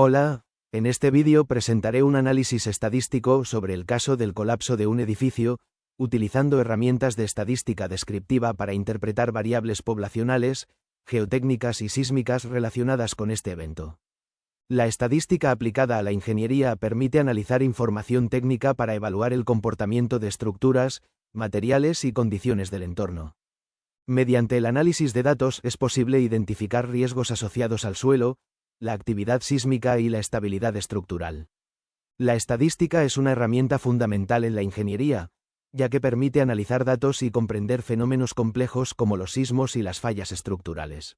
Hola, en este vídeo presentaré un análisis estadístico sobre el caso del colapso de un edificio, utilizando herramientas de estadística descriptiva para interpretar variables poblacionales, geotécnicas y sísmicas relacionadas con este evento. La estadística aplicada a la ingeniería permite analizar información técnica para evaluar el comportamiento de estructuras, materiales y condiciones del entorno. Mediante el análisis de datos es posible identificar riesgos asociados al suelo, la actividad sísmica y la estabilidad estructural. La estadística es una herramienta fundamental en la ingeniería, ya que permite analizar datos y comprender fenómenos complejos como los sismos y las fallas estructurales.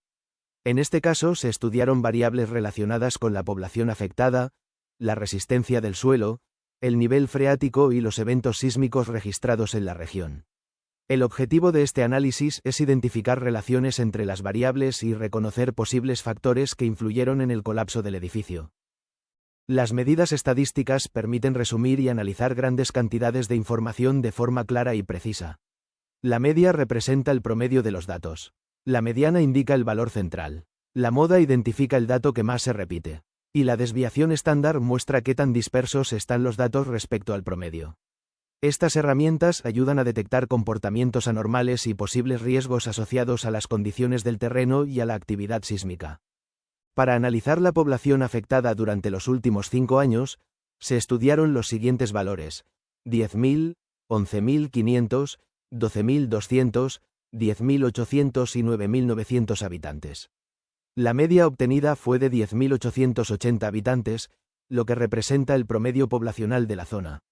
En este caso se estudiaron variables relacionadas con la población afectada, la resistencia del suelo, el nivel freático y los eventos sísmicos registrados en la región. El objetivo de este análisis es identificar relaciones entre las variables y reconocer posibles factores que influyeron en el colapso del edificio. Las medidas estadísticas permiten resumir y analizar grandes cantidades de información de forma clara y precisa. La media representa el promedio de los datos. La mediana indica el valor central. La moda identifica el dato que más se repite. Y la desviación estándar muestra qué tan dispersos están los datos respecto al promedio. Estas herramientas ayudan a detectar comportamientos anormales y posibles riesgos asociados a las condiciones del terreno y a la actividad sísmica. Para analizar la población afectada durante los últimos 5 años, se estudiaron los siguientes valores: 10.000, 11.500, 12.200, 10.800 y 9.900 habitantes. La media obtenida fue de 10.880 habitantes, lo que representa el promedio poblacional de la zona.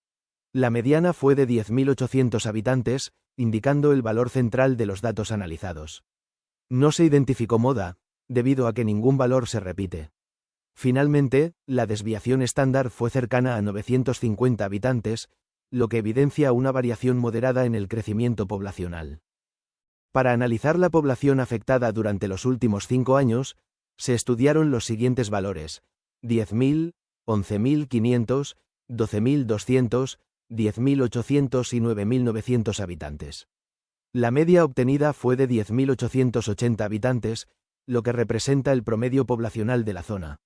La mediana fue de 10.800 habitantes, indicando el valor central de los datos analizados. No se identificó moda, debido a que ningún valor se repite. Finalmente, la desviación estándar fue cercana a 950 habitantes, lo que evidencia una variación moderada en el crecimiento poblacional. Para analizar la población afectada durante los últimos 5 años, se estudiaron los siguientes valores: 10.000, 11.500, 12.200, 10.800 y 9.900 habitantes. La media obtenida fue de 10.880 habitantes, lo que representa el promedio poblacional de la zona.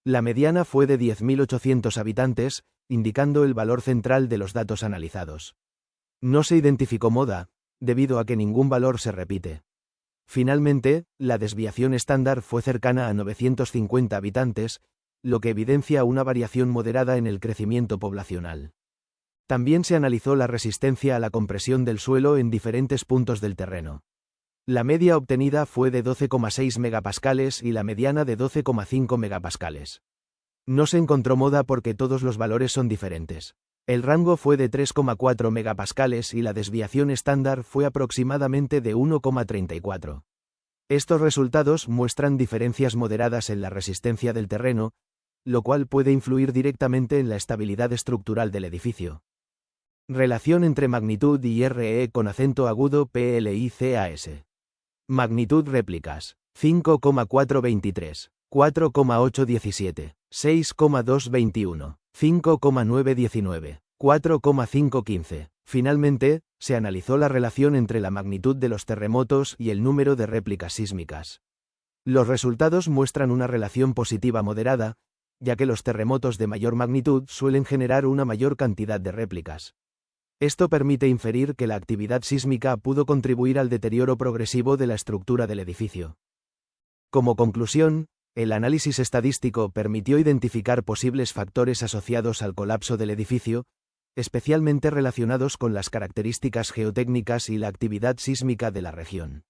La mediana fue de 10.800 habitantes, indicando el valor central de los datos analizados. No se identificó moda, debido a que ningún valor se repite. Finalmente, la desviación estándar fue cercana a 950 habitantes, lo que evidencia una variación moderada en el crecimiento poblacional. También se analizó la resistencia a la compresión del suelo en diferentes puntos del terreno. La media obtenida fue de 12,6 megapascales y la mediana de 12,5 megapascales. No se encontró moda porque todos los valores son diferentes. El rango fue de 3,4 megapascales y la desviación estándar fue aproximadamente de 1,34. Estos resultados muestran diferencias moderadas en la resistencia del terreno, lo cual puede influir directamente en la estabilidad estructural del edificio. Relación entre magnitud y RE con acento agudo PLICAS. Magnitud réplicas: 5,423, 4,817, 6,221, 5,919, 4,515. Finalmente, se analizó la relación entre la magnitud de los terremotos y el número de réplicas sísmicas. Los resultados muestran una relación positiva moderada, ya que los terremotos de mayor magnitud suelen generar una mayor cantidad de réplicas. Esto permite inferir que la actividad sísmica pudo contribuir al deterioro progresivo de la estructura del edificio. Como conclusión, el análisis estadístico permitió identificar posibles factores asociados al colapso del edificio, especialmente relacionados con las características geotécnicas y la actividad sísmica de la región.